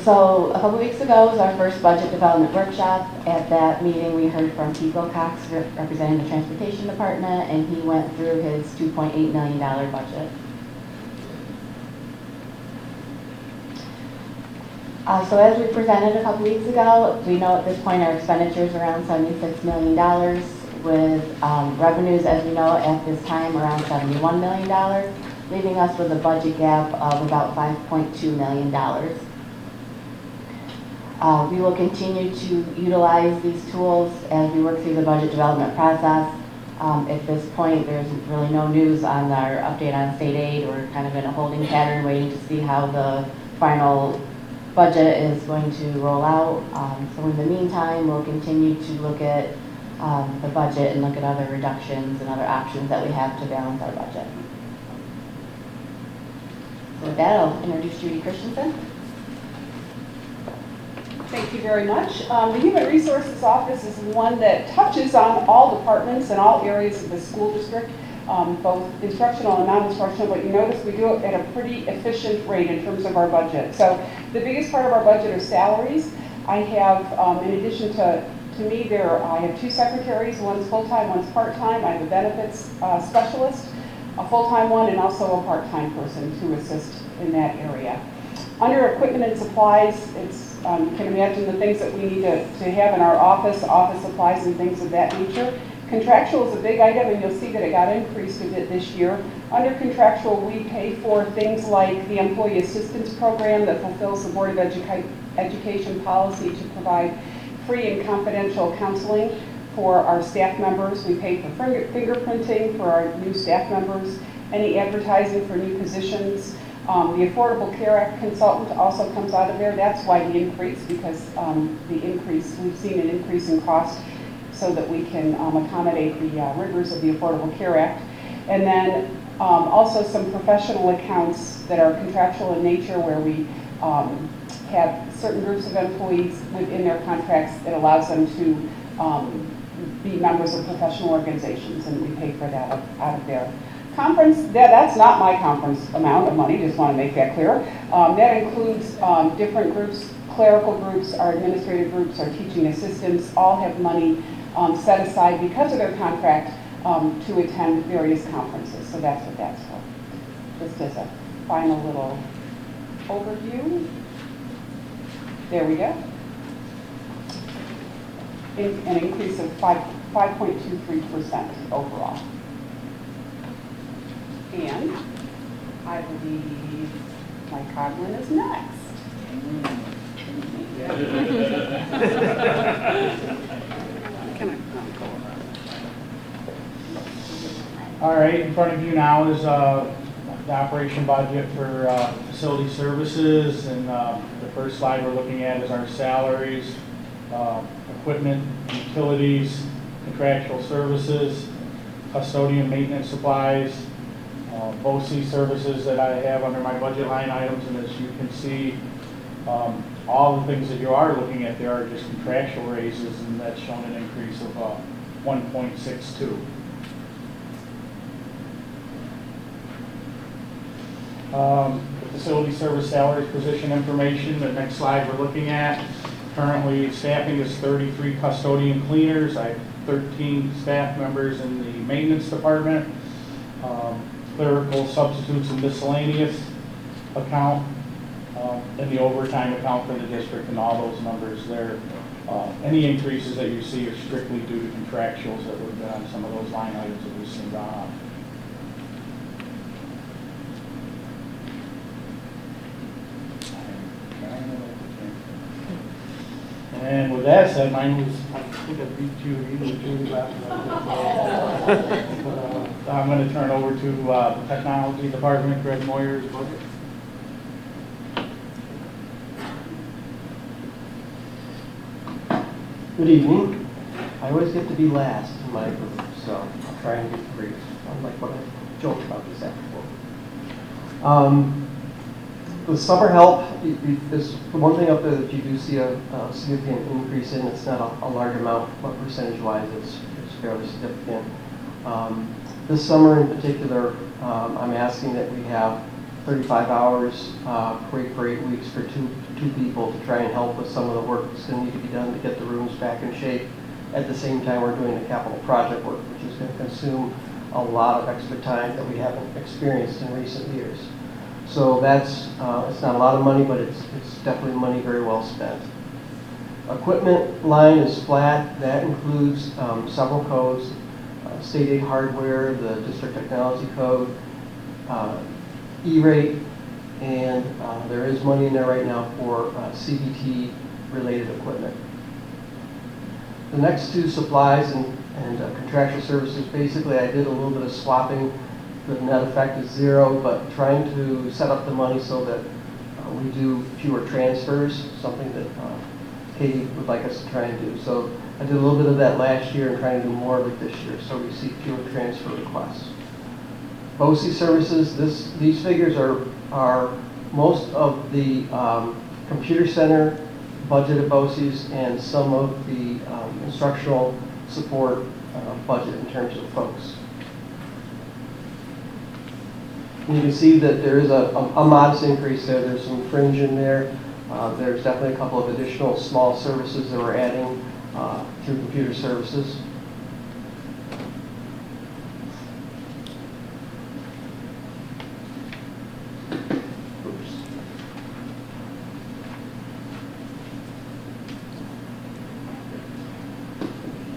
So a couple weeks ago was our first budget development workshop. At that meeting, we heard from Pete Wilcox representing the transportation department, and he went through his $2.8 million budget. So as we presented a couple weeks ago, we know at this point our expenditures are around $76 million with revenues, as we know, at this time around $71 million, leaving us with a budget gap of about $5.2 million. We will continue to utilize these tools as we work through the budget development process. At this point, there's really no news on our update on state aid. We're kind of in a holding pattern, waiting to see how the final budget is going to roll out. So in the meantime, we'll continue to look at the budget and look at other reductions and other options that we have to balance our budget. So with that, I'll introduce Judy Christensen. Thank you very much. The Human Resources Office is one that touches on all departments and all areas of the school district, both instructional and non-instructional, but you notice we do it at a pretty efficient rate in terms of our budget. So the biggest part of our budget are salaries. I have, in addition to me, I have two secretaries, one's full-time, one's part-time. I have a benefits specialist, a full-time one, and also a part-time person to assist in that area. Under equipment and supplies, you can imagine the things that we need to have in our office supplies and things of that nature. Contractual is a big item, and you'll see that it got increased a bit this year. Under contractual, we pay for things like the Employee Assistance Program that fulfills the Board of Education policy to provide free and confidential counseling for our staff members. We pay for fingerprinting for our new staff members, any advertising for new positions. The Affordable Care Act consultant also comes out of there. That's why the increase, because we've seen an increase in cost so that we can accommodate the rigors of the Affordable Care Act. And then also some professional accounts that are contractual in nature, where we have certain groups of employees within their contracts that allows them to be members of professional organizations, and we pay for that out of there. Conference, that's not my conference amount of money, just want to make that clear. That includes different groups, clerical groups, our administrative groups, our teaching assistants, all have money set aside because of their contract to attend various conferences. So that's what that's for. Just as a final little overview. There we go. An increase of 5.23% overall. And I believe my Coglin is next. All right, in front of you now is the operation budget for facility services, and the first slide we're looking at is our salaries, equipment, utilities, contractual services, custodian maintenance supplies, BOCE services that I have under my budget line items. And as you can see, all the things that you are looking at there are just contractual raises, and that's shown an increase of 1.62. The facility service salaries position information, the next slide we're looking at. Currently staffing is 33 custodian cleaners. I have 13 staff members in the maintenance department. Clerical substitutes and miscellaneous account, and the overtime account for the district, and all those numbers there. Any increases that you see are strictly due to contractuals that would have been on some of those line items that we've seen gone up. And with that said, mine was, I think I beat Judy last night. I'm going to turn over to the technology department, Greg Moyer's budget. Good evening. I always get to be last in my group, so I'll try and get brief, unlike what I joked about this afternoon. The summer help is the one thing up there that you do see a significant increase in. It's not a large amount, but percentage-wise, it's fairly significant. This summer in particular, I'm asking that we have 35 hours per week for 8 weeks for two people to try and help with some of the work that's going to need to be done to get the rooms back in shape. At the same time, we're doing the capital project work, which is going to consume a lot of extra time that we haven't experienced in recent years. So that's, it's not a lot of money, but it's definitely money very well spent. Equipment line is flat. That includes several codes, state aid hardware, the district technology code, E-rate, and there is money in there right now for CBT related equipment. The next two, supplies and contractual services, basically I did a little bit of swapping. The net effect is zero, but trying to set up the money so that we do fewer transfers, something that Katie would like us to try and do. So I did a little bit of that last year and trying to do more of it this year, so we see fewer transfer requests. BOCE services, these figures are most of the computer center budget of BOCEs and some of the instructional support budget in terms of folks. And you can see that there is a modest increase there. There's some fringe in there. There's definitely a couple of additional small services that we're adding through computer services.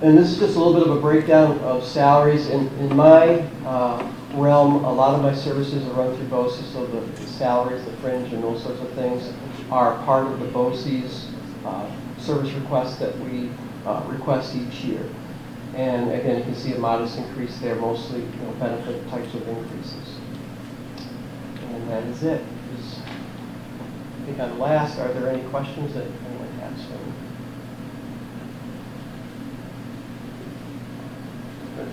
And this is just a little bit of a breakdown of salaries. In my realm, a lot of my services are run through BOCES, so the salaries, the fringe, and those sorts of things are part of the BOCES service requests that we request each year. And again, you can see a modest increase there, mostly benefit types of increases. And that is it. I think on last, are there any questions that anyone has?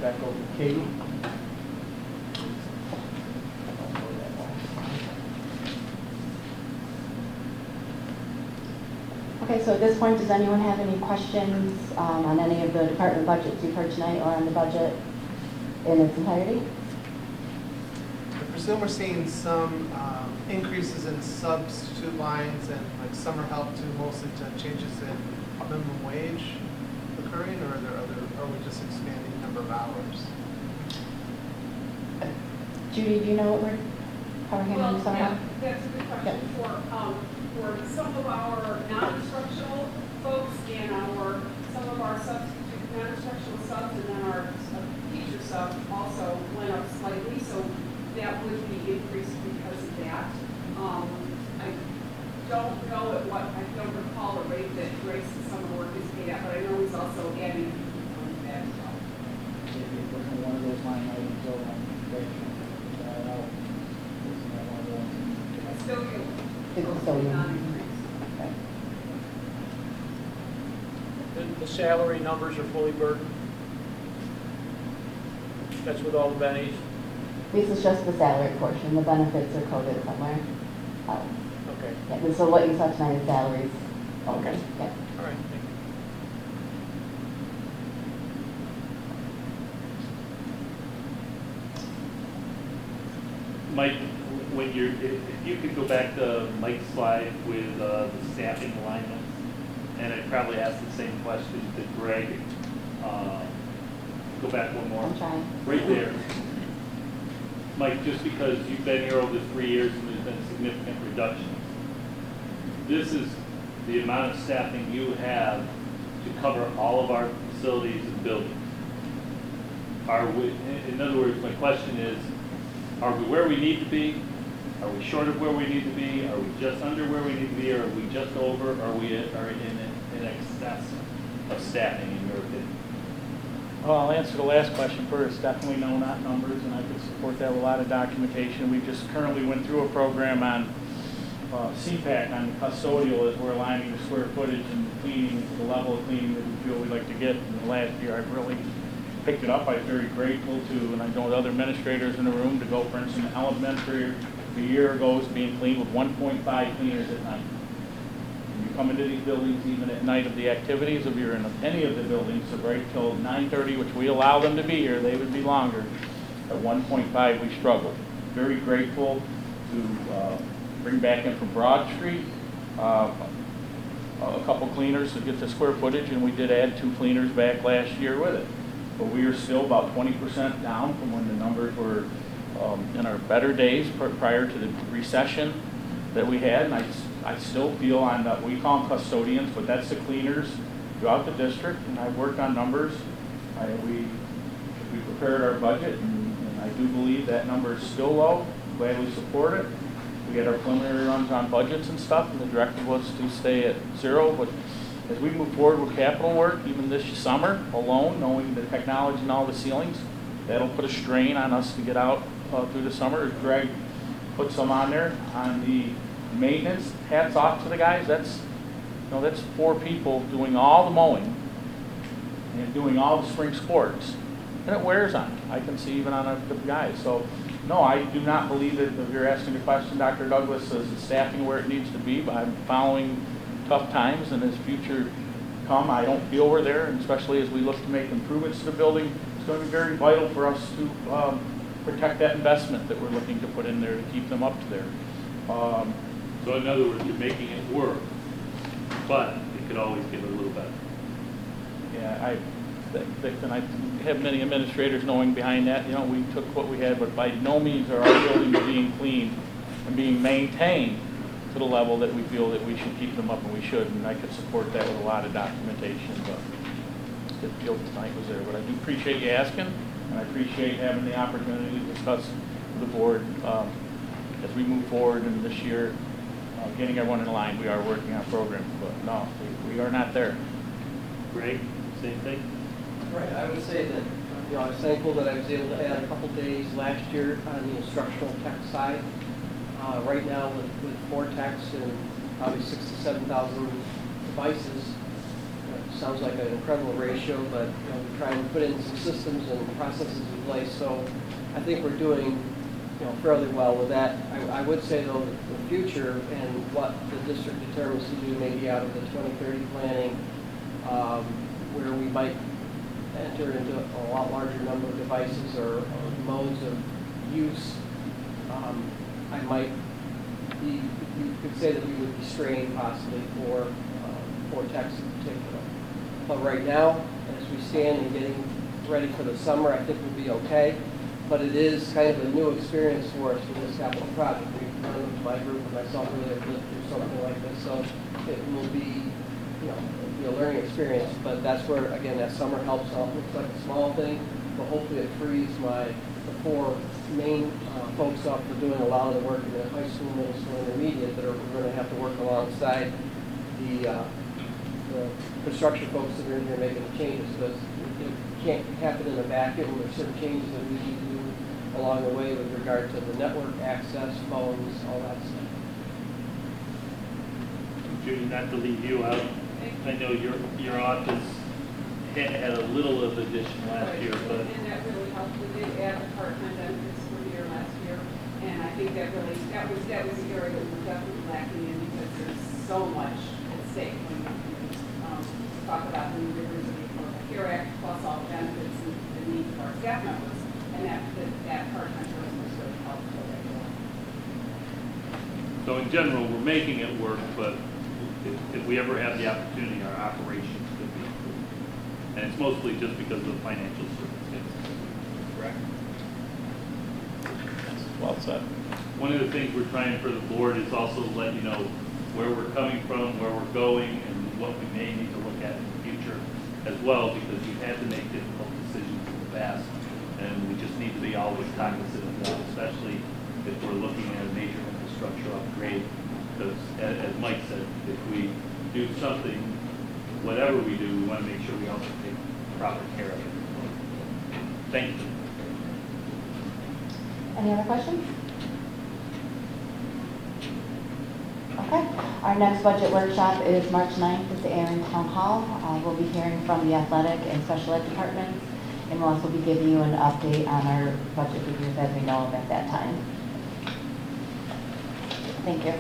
Back over to Katie. Okay, so at this point, does anyone have any questions on any of the department budgets you've heard tonight or on the budget in its entirety? I presume we're seeing some increases in substitute lines and like summer help due mostly to changes in minimum wage occurring, or are we just expanding number of hours? Judy, do you know what how we're handling Well, summer yeah, help? that's a good question. For some of our non-instructional folks and some of our substitute non-instructional subs, and then our teacher sub also went up slightly, so that would be increased because of that. I don't know I don't recall the rate that Grace's summer work is paid at, but I know he's also adding that as well. One of those line items over on It will still be The salary numbers are fully burdened? That's with all the bennies? This is just the salary portion. The benefits are coded somewhere. Okay. Yeah, so what you saw tonight is salaries. Okay. Yeah. All right, thank you. Mike, if you could go back to Mike's slide with the staffing alignment, and I'd probably ask the same question to Greg. Go back one more. I'm trying. Right there. Mike, just because you've been here over 3 years and there's been significant reductions, this is the amount of staffing you have to cover all of our facilities and buildings. In other words, my question is, are we where we need to be? Are we short of where we need to be? Are we just under where we need to be? Or are we just over? Or are we in excess of staffing, in your opinion? Well, I'll answer the last question first. Definitely no, not numbers, and I could support that with a lot of documentation. We just currently went through a program on CPAC, on custodial, as we're aligning the square footage and cleaning, the level of cleaning that we feel we'd like to get. In the last year, I've really picked it up. I'm very grateful to, and I know the other administrators in the room, to go, for instance, elementary, a year ago was being cleaned with 1.5 cleaners at night. When you come into these buildings, even at night of the activities, if you're in any of the buildings, so right till 9:30, which we allow them to be here, they would be longer. At 1.5, we struggled. Very grateful to bring back in from Broad Street, a couple cleaners to get the square footage, and we did add 2 cleaners back last year with it. But we are still about 20% down from when the numbers were in our better days prior to the recession that we had. And I still feel on that, we call them custodians, but that's the cleaners throughout the district, and I've worked on numbers. We prepared our budget, and I do believe that number is still low. Gladly support it. We had our preliminary runs on budgets and stuff, and the directive was to stay at 0. But as we move forward with capital work, even this summer alone, knowing the technology and all the ceilings, that'll put a strain on us to get out through the summer. Greg put some on there on the maintenance. Hats off to the guys. That's 4 people doing all the mowing and doing all the spring sports, and it wears on you. I can see even on the guys. So, no, I do not believe that if you're asking the question, Dr. Douglas, is the staffing where it needs to be, but I'm following tough times, and as future come, I don't feel we're there, and especially as we look to make improvements to the building, it's going to be very vital for us to protect that investment that we're looking to put in there to keep them up to there. So in other words, you're making it work, but it could always get a little better. Yeah, and I have many administrators knowing behind that, we took what we had, but by no means are our buildings being cleaned and being maintained to the level that we feel that we should keep them up, and we should, and I could support that with a lot of documentation, but the feel tonight was there. But I do appreciate you asking, and I appreciate having the opportunity to discuss with the board as we move forward in this year, getting everyone in line. We are working on programs, but no, we are not there. Greg, same thing? Right, I would say that, I was thankful that I was able to add a couple days last year on the instructional tech side. Right now with 4 techs and probably 6,000 to 7,000 devices, sounds like an incredible ratio, but we're trying to put in some systems and processes in place. So I think we're doing fairly well with that. I would say though, the future and what the district determines to do maybe out of the 2030 planning, where we might enter into a lot larger number of devices or modes of use. I might be, you could say that we would be strained possibly for techs in particular. But right now, as we stand and getting ready for the summer, I think we'll be okay. But it is kind of a new experience for us with this capital project. None of my group and myself really have lived through something like this, so it will be, it'll be a learning experience. But that's where, again, that summer helps out. It looks like a small thing, but hopefully it frees the 4 main folks up for doing a lot of the work in the high school, middle school, intermediate that are going to have to work alongside the construction folks that are in here making the changes. Because it can't happen in a vacuum. There's certain changes that we need to do along the way with regard to the network access, phones, all that stuff. Judy, not to leave you out, I know your office had a little of addition last year, but And that really helped. We did add the part-time benefits for the year last year, and I think that was the area that we were definitely lacking in because there's so much at stake when you talk about the new rivers of the Affordable Care Act plus all the benefits and the needs of our staff members, and that part-time person was really helpful. so in general, we're making it work, but if we ever have the opportunity, our operations could be improved. And it's mostly just because of financial circumstances. Correct? Well said. One of the things we're trying for the board is also to let you know where we're coming from, where we're going, and what we may need to look at in the future as well, because we've had to make difficult decisions in the past, and we just need to be always cognizant of that, especially if we're looking at a major infrastructure upgrade. Because as Mike said, if we do something, whatever we do, we want to make sure we also take proper care of it. Thank you. Any other questions? Okay. Our next budget workshop is March 9th at the Aaron Town Hall. We'll be hearing from the athletic and special ed departments, and we'll also be giving you an update on our budget figures as we know them at that time. Thank you.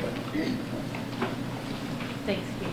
Thanks, Katie.